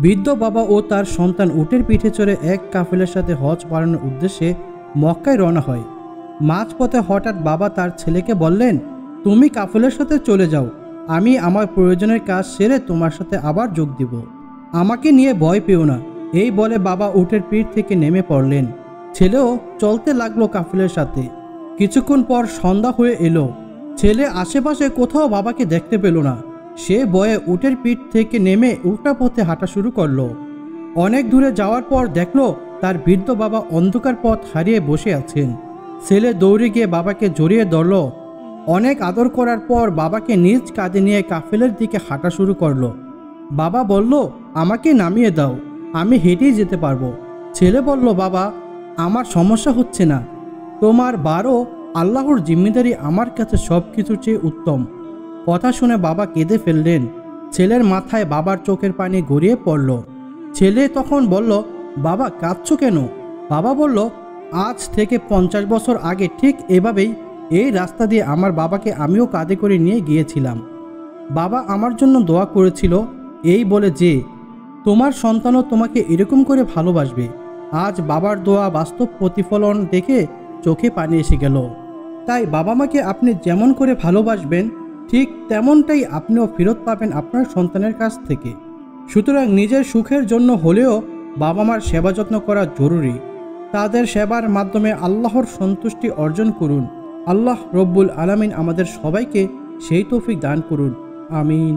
বৃদ্ধ বাবা ও তার সন্তান উটের পিঠে চড়ে এক কাফেলার সাথে হজ পালনের উদ্দেশ্যে মক্কায় রওনা হয়। মাঝপথে হঠাৎ বাবা তার ছেলেকে বললেন, তুমি কাফেলার সাথে চলে যাও, আমি আমার প্রয়োজনের কাজ সেরে তোমার সাথে আবার যোগ দিব, আমাকে নিয়ে ভয় পেও না। এই বলে বাবা উটের পিঠ থেকে নেমে পড়লেন। ছেলেও চলতে লাগলো কাফেলার সাথে। কিছুক্ষণ পর সন্ধ্যা হয়ে এলো। ছেলে আশেপাশে কোথাও বাবাকে দেখতে পেল না। সে ভয়ে উটের পিঠ থেকে নেমে উল্টা পথে হাঁটা শুরু করলো। অনেক দূরে যাওয়ার পর দেখলো তার বৃদ্ধ বাবা অন্ধকার পথ হারিয়ে বসে আছেন। ছেলে দৌড়ে গিয়ে বাবাকে জড়িয়ে ধরল। অনেক আদর করার পর বাবাকে নিজ কাঁধে নিয়ে কাফেলার দিকে হাঁটা শুরু করলো। বাবা বলল, আমাকে নামিয়ে দাও, আমি হেঁটেই যেতে পারবো। ছেলে বলল, বাবা আমার সমস্যা হচ্ছে না, তোমার বারো আল্লাহর জিম্মেদারি আমার কাছে সব কিছুর চেয়ে উত্তম। কথা শুনে বাবা কেঁদে ফেললেন। ছেলের মাথায় বাবার চোখের পানি গড়িয়ে পড়ল। ছেলে তখন বলল, বাবা কাঁদছো কেন? বাবা বলল, আজ থেকে 50 বছর আগে ঠিক এভাবেই এই রাস্তা দিয়ে আমার বাবাকে আমিও কাঁধে করে নিয়ে গিয়েছিলাম। বাবা আমার জন্য দোয়া করেছিল এই বলে যে তোমার সন্তানও তোমাকে এরকম করে ভালোবাসবে। আজ বাবার দোয়া বাস্তব প্রতিফলন দেখে চোখে পানি এসে গেল। তাই বাবা মাকে আপনি যেমন করে ভালোবাসবেন ঠিক তেমনটাই আপনিও ফেরত পাবেন আপনার সন্তানের কাছ থেকে। সুতরাং নিজের সুখের জন্য হলেও বাবা মার সেবা যত্ন করা জরুরি। তাদের সেবার মাধ্যমে আল্লাহর সন্তুষ্টি অর্জন করুন। আল্লাহ রব্বুল আলামিন আমাদের সবাইকে সেই তৌফিক দান করুন। আমিন।